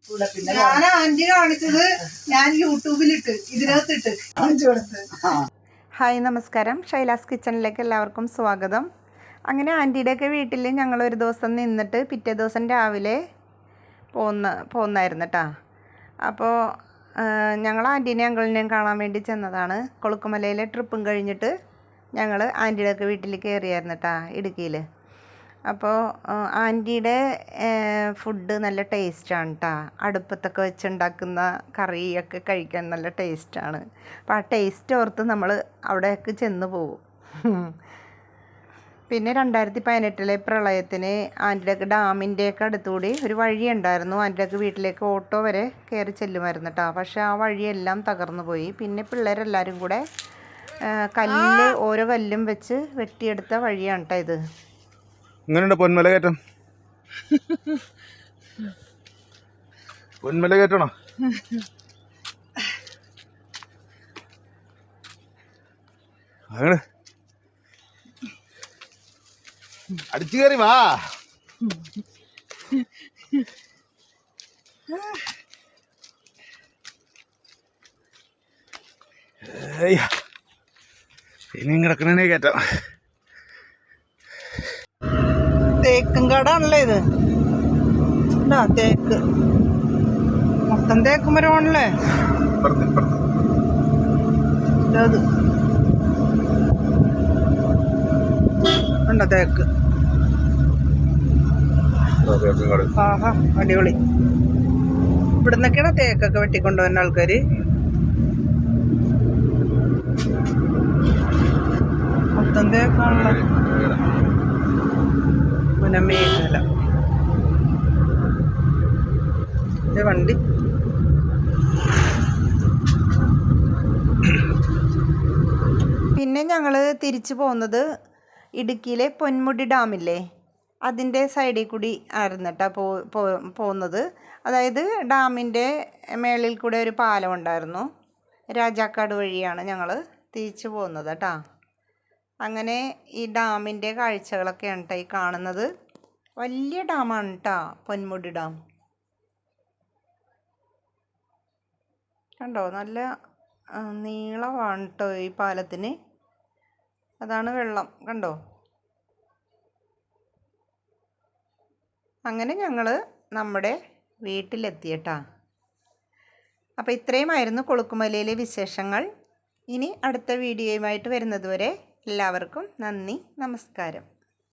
ഞാൻ ആന്റി കാണിച്ചത് ഞാൻ യൂട്യൂബിലിട്ട് ഇതിനകത്തിട്ട് കാണിച്ചു കൊടുത്ത്. ഹായ് നമസ്കാരം, ഷൈലാസ് കിച്ചണിലേക്ക് എല്ലാവർക്കും സ്വാഗതം. അങ്ങനെ ആൻറ്റിയുടെയൊക്കെ വീട്ടിൽ ഞങ്ങൾ ഒരു ദിവസം നിന്നിട്ട് പിറ്റേ ദിവസം രാവിലെ പോന്നായിരുന്നു കേട്ടോ. അപ്പോൾ ഞങ്ങൾ ആൻറ്റീനെയും അങ്കിളിനെയും കാണാൻ വേണ്ടി ചെന്നതാണ്. കൊളുക്കുമലയിലെ ട്രിപ്പും കഴിഞ്ഞിട്ട് ഞങ്ങൾ ആൻറ്റിയുടെയൊക്കെ വീട്ടിൽ കയറിയായിരുന്നു കേട്ടോ, ഇടുക്കിയിൽ. അപ്പോൾ ആൻറ്റിയുടെ ഫുഡ് നല്ല ടേസ്റ്റാണ് കേട്ടോ. അടുപ്പത്തൊക്കെ വെച്ചുണ്ടാക്കുന്ന കറിയൊക്കെ കഴിക്കാൻ നല്ല ടേസ്റ്റാണ്. അപ്പോൾ ആ ടേസ്റ്റ് ഓർത്ത് നമ്മൾ അവിടേക്ക് ചെന്ന് പോകും. പിന്നെ 2018 പ്രളയത്തിന് ആൻറ്റിയുടെയൊക്കെ ഡാമിൻ്റെയൊക്കെ അടുത്തുകൂടി ഒരു വഴി ഉണ്ടായിരുന്നു. ആൻറ്റിയുടെയൊക്കെ വീട്ടിലേക്ക് ഓട്ടോ വരെ കയറി ചെല്ലുമായിരുന്നു കേട്ടോ. പക്ഷേ ആ വഴിയെല്ലാം തകർന്നു പോയി. പിന്നെ പിള്ളേരെല്ലാവരും കൂടെ ഓരോ കല്ലും വെച്ച് വെട്ടിയെടുത്ത വഴിയാണ് കേട്ടോ ഇത്. എങ്ങനെയുണ്ട് പൊന്മല കയറ്റം? പൊന്മല കയറ്റണോ? അങ്ങനെ അടിച്ചു കയറി വാ. ഇനിയും കിടക്കണേ കയറ്റാം. തേക്കും കാടാണല്ലേ ഇത്. തേക്ക് മൊത്തം തേക്ക് മരമാണല്ലേ ഇത്. ഉണ്ടോ തേക്ക്? ആഹാ, അടിപൊളി. ഇവിടുന്നൊക്കെയാണ് തേക്കൊക്കെ വെട്ടിക്കൊണ്ടുവരുന്ന ആൾക്കാർ. മൊത്തം തേക്കാണല്ലോ. മേഖല വണ്ടി. പിന്നെ ഞങ്ങൾ തിരിച്ചു പോകുന്നത് ഇടുക്കിയിലെ പൊന്മുടി ഡാമില്ലേ, അതിൻ്റെ സൈഡിൽ കൂടി ആയിരുന്നു കേട്ടോ പോകുന്നത്. അതായത് ഡാമിൻ്റെ മേളിൽ കൂടെ ഒരു പാലം ഉണ്ടായിരുന്നു. രാജാക്കാട് വഴിയാണ് ഞങ്ങൾ തിരിച്ചു പോകുന്നത് കേട്ടോ. അങ്ങനെ ഈ ഡാമിൻ്റെ കാഴ്ചകളൊക്കെയാണ് കേട്ടോ ഈ കാണുന്നത്. വലിയ ഡാമാണ് കേട്ടോ പൊന്മുടി ഡാം. കണ്ടോ, നല്ല നീളമാണ് കേട്ടോ ഈ പാലത്തിന്. അതാണ് വെള്ളം, കണ്ടോ. അങ്ങനെ ഞങ്ങൾ നമ്മുടെ വീട്ടിലെത്തിയട്ടാ. അപ്പോൾ ഇത്രയുമായിരുന്നു കൊളുക്കുമലയിലെ വിശേഷങ്ങൾ. ഇനി അടുത്ത വീഡിയോയുമായിട്ട് വരുന്നത് വരെ എല്ലാവർക്കും നന്ദി, നമസ്കാരം.